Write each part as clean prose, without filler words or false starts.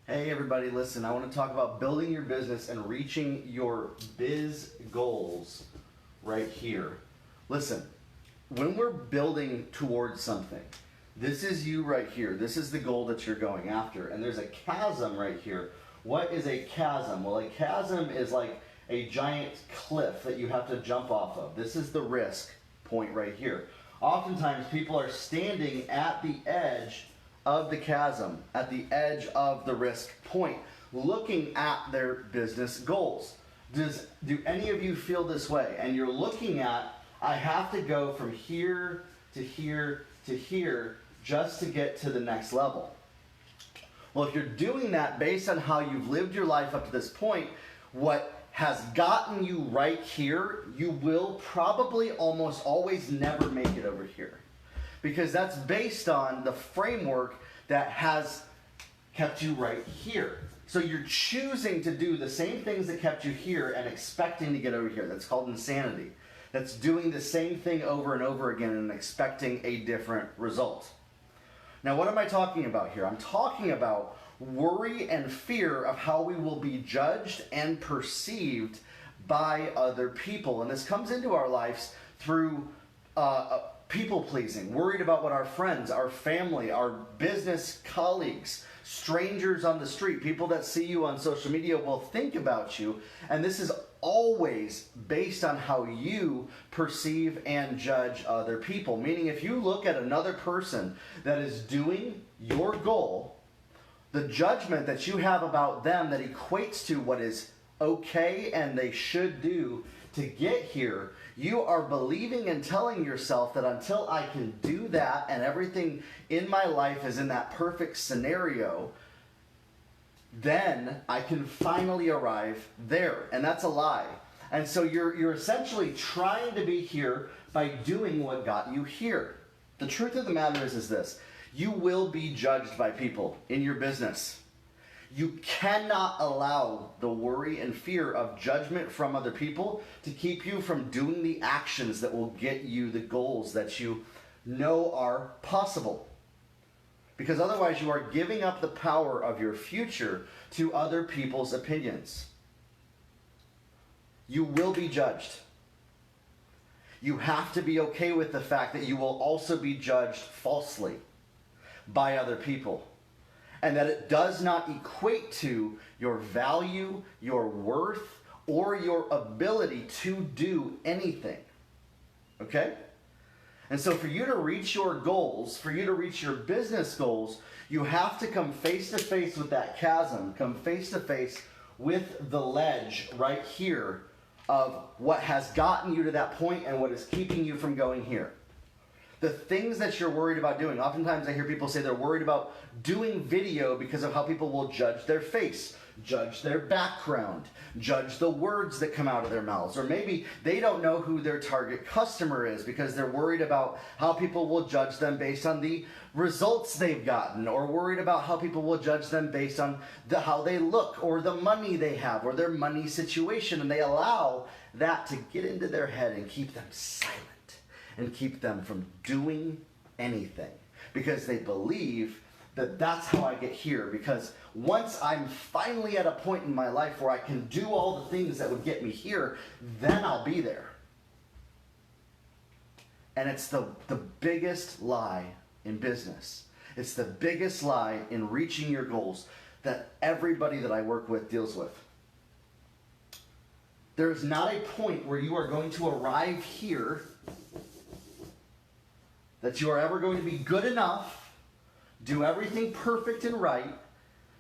Hey everybody, listen, I want to talk about building your business and reaching your biz goals right here. Listen, when we're building towards something, this is you right here. This is the goal that you're going after. And there's a chasm right here. What is a chasm? Well, a chasm is like a giant cliff that you have to jump off of. This is the risk point right here. Oftentimes people are standing at the edge of the chasm, at the edge of the risk point, looking at their business goals. Do any of you feel this way? And you're looking at, I have to go from here to here to here just to get to the next level. Well, if you're doing that based on how you've lived your life up to this point, what has gotten you right here, you will probably almost always never make it over here. Because that's based on the framework that has kept you right here. So you're choosing to do the same things that kept you here and expecting to get over here. That's called insanity. That's doing the same thing over and over again and expecting a different result. Now, what am I talking about here? I'm talking about worry and fear of how we will be judged and perceived by other people. And this comes into our lives through people pleasing, worried about what our friends, our family, our business colleagues, strangers on the street, people that see you on social media will think about you. And this is always based on how you perceive and judge other people. Meaning if you look at another person that is doing your goal, the judgment that you have about them that equates to what is okay and they should do to get here, you are believing and telling yourself that until I can do that and everything in my life is in that perfect scenario, then I can finally arrive there. And that's a lie. And so you're essentially trying to be here by doing what got you here. The truth of the matter is this: you will be judged by people in your business. You cannot allow the worry and fear of judgment from other people to keep you from doing the actions that will get you the goals that you know are possible. Because otherwise you are giving up the power of your future to other people's opinions. You will be judged. You have to be okay with the fact that you will also be judged falsely by other people. And that it does not equate to your value, your worth, or your ability to do anything. Okay? And so for you to reach your goals, for you to reach your business goals, you have to come face to face with that chasm, come face to face with the ledge right here of what has gotten you to that point and what is keeping you from going here. The things that you're worried about doing. Oftentimes I hear people say they're worried about doing video because of how people will judge their face, judge their background, judge the words that come out of their mouths. Or maybe they don't know who their target customer is because they're worried about how people will judge them based on the results they've gotten, or worried about how people will judge them based on how they look or the money they have or their money situation. And they allow that to get into their head and keep them silent and keep them from doing anything because they believe that that's how I get here. Because once I'm finally at a point in my life where I can do all the things that would get me here, then I'll be there. And it's the biggest lie in business. It's the biggest lie in reaching your goals that everybody that I work with deals with. There's not a point where you are going to arrive here that you are ever going to be good enough, do everything perfect and right,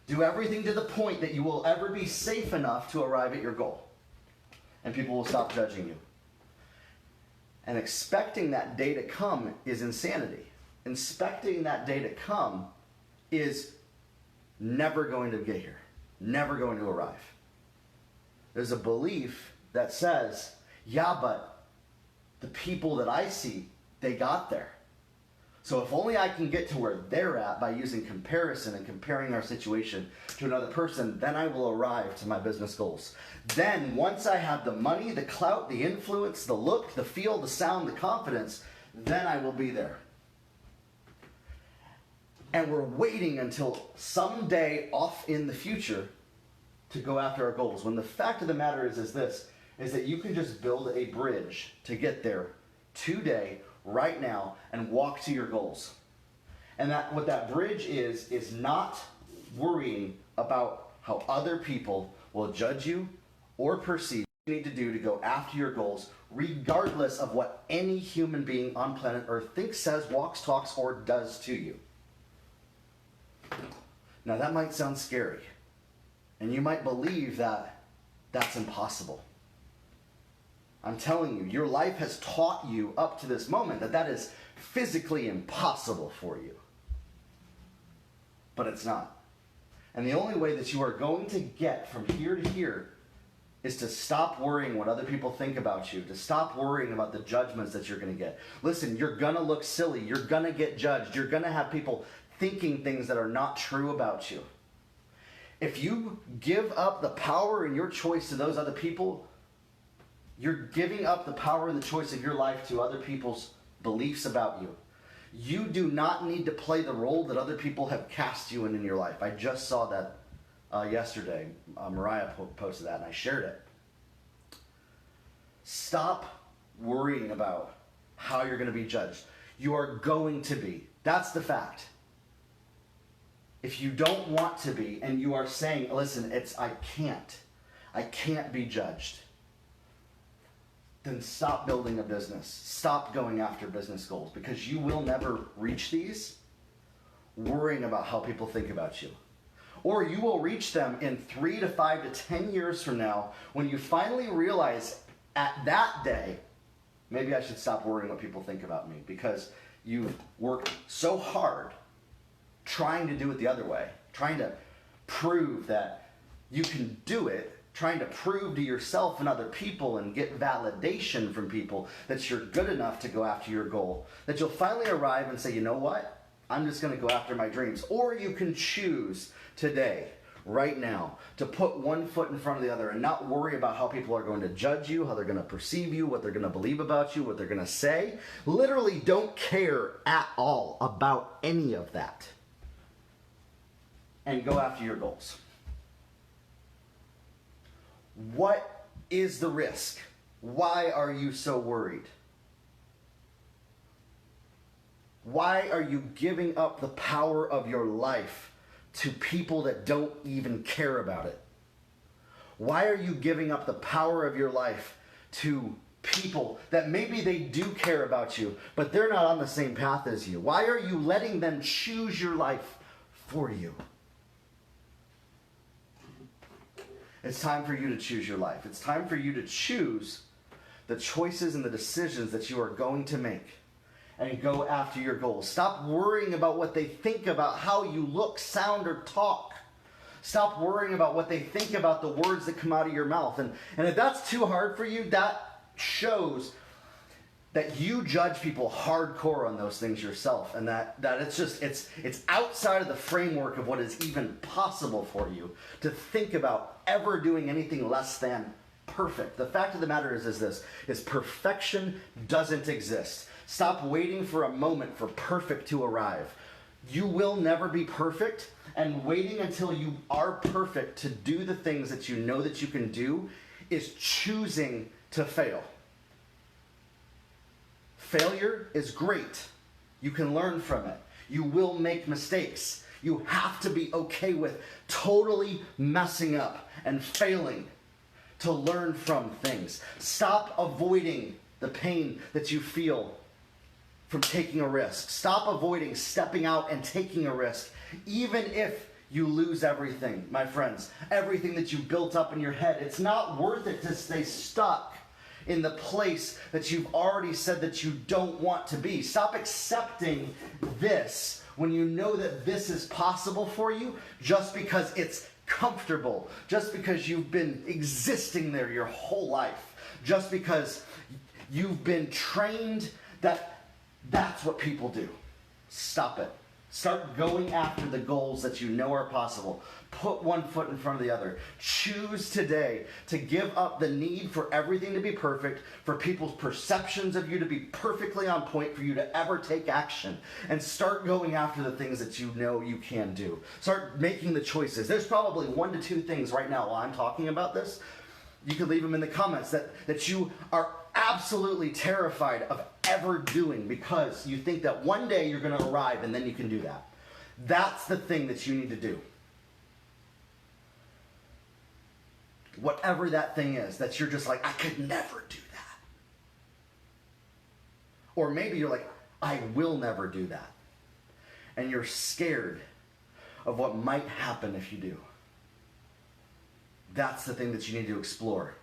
do everything to the point that you will ever be safe enough to arrive at your goal. And people will stop judging you. And expecting that day to come is insanity. Expecting that day to come is never going to get here, never going to arrive. There's a belief that says, yeah, but the people that I see, they got there. So if only I can get to where they're at by using comparison and comparing our situation to another person, then I will arrive to my business goals. Then once I have the money, the clout, the influence, the look, the feel, the sound, the confidence, then I will be there. And we're waiting until someday off in the future to go after our goals. When the fact of the matter is this, is that you can just build a bridge to get there today, right now, and walk to your goals. And that what that bridge is not worrying about how other people will judge you or perceive what you need to do to go after your goals, regardless of what any human being on planet Earth thinks, says, walks, talks, or does to you. Now that might sound scary, and you might believe that that's impossible. I'm telling you, your life has taught you up to this moment that that is physically impossible for you. But it's not. And the only way that you are going to get from here to here is to stop worrying what other people think about you, to stop worrying about the judgments that you're going to get. Listen, you're going to look silly. You're going to get judged. You're going to have people thinking things that are not true about you. If you give up the power and your choice to those other people, you're giving up the power and the choice of your life to other people's beliefs about you. You do not need to play the role that other people have cast you in your life. I just saw that yesterday. Mariah posted that and I shared it. Stop worrying about how you're going to be judged. You are going to be. That's the fact. If you don't want to be and you are saying, listen, I can't be judged, then stop building a business. Stop going after business goals, because you will never reach these worrying about how people think about you. Or you will reach them in 3 to 5 to 10 years from now when you finally realize at that day, maybe I should stop worrying what people think about me, because you've worked so hard trying to do it the other way, trying to prove that you can do it, trying to prove to yourself and other people and get validation from people that you're good enough to go after your goal, that you'll finally arrive and say, you know what? I'm just going to go after my dreams. Or you can choose today, right now, to put one foot in front of the other and not worry about how people are going to judge you, how they're going to perceive you, what they're going to believe about you, what they're going to say. Literally don't care at all about any of that. And go after your goals. What is the risk? Why are you so worried? Why are you giving up the power of your life to people that don't even care about it? Why are you giving up the power of your life to people that maybe they do care about you, but they're not on the same path as you? Why are you letting them choose your life for you? It's time for you to choose your life. It's time for you to choose the choices and the decisions that you are going to make and go after your goals. Stop worrying about what they think about how you look, sound, or talk. Stop worrying about what they think about the words that come out of your mouth. And if that's too hard for you, that shows that you judge people hardcore on those things yourself, and that it's outside of the framework of what is even possible for you to think about ever doing anything less than perfect. The fact of the matter is this, is perfection doesn't exist. Stop waiting for a moment for perfect to arrive. You will never be perfect, and waiting until you are perfect to do the things that you know that you can do is choosing to fail. Failure is great. You can learn from it. You will make mistakes. You have to be okay with totally messing up and failing to learn from things. Stop avoiding the pain that you feel from taking a risk. Stop avoiding stepping out and taking a risk, even if you lose everything, my friends. Everything that you built up in your head. It's not worth it to stay stuck in the place that you've already said that you don't want to be. Stop accepting this when you know that this is possible for you just because it's comfortable, just because you've been existing there your whole life, just because you've been trained that that's what people do. Stop it. Start going after the goals that you know are possible. Put one foot in front of the other. Choose today to give up the need for everything to be perfect, for people's perceptions of you to be perfectly on point for you to ever take action. And start going after the things that you know you can do. Start making the choices. There's probably 1 to 2 things right now while I'm talking about this. You can leave them in the comments that you are absolutely terrified of ever doing because you think that one day you're going to arrive and then you can do that. That's the thing that you need to do. Whatever that thing is, that you're just like, I could never do that. Or maybe you're like, I will never do that. And you're scared of what might happen if you do. That's the thing that you need to explore.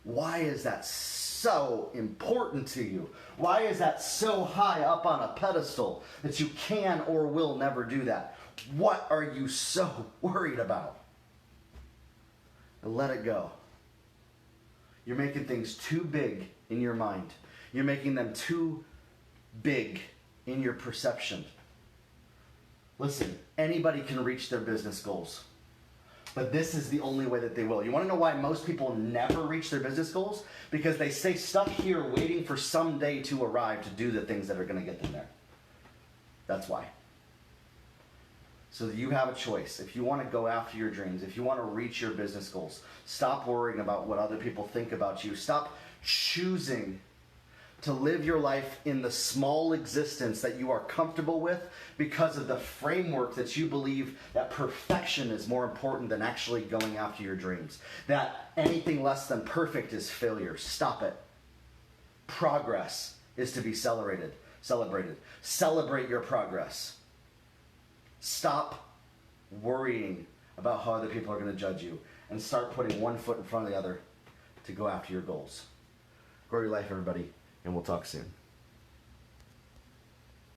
Why is that so important to you? Why is that so high up on a pedestal that you can or will never do that? What are you so worried about? And let it go. You're making things too big in your mind. You're making them too big in your perception. Listen, anybody can reach their business goals. But this is the only way that they will. You want to know why most people never reach their business goals? Because they stay stuck here waiting for some day to arrive to do the things that are going to get them there. That's why. So that you have a choice. If you want to go after your dreams, if you want to reach your business goals, stop worrying about what other people think about you. Stop choosing to live your life in the small existence that you are comfortable with because of the framework that you believe that perfection is more important than actually going after your dreams. That anything less than perfect is failure. Stop it. Progress is to be celebrated. Celebrate your progress. Stop worrying about how other people are going to judge you and start putting one foot in front of the other to go after your goals. Grow your life, everybody. And we'll talk soon.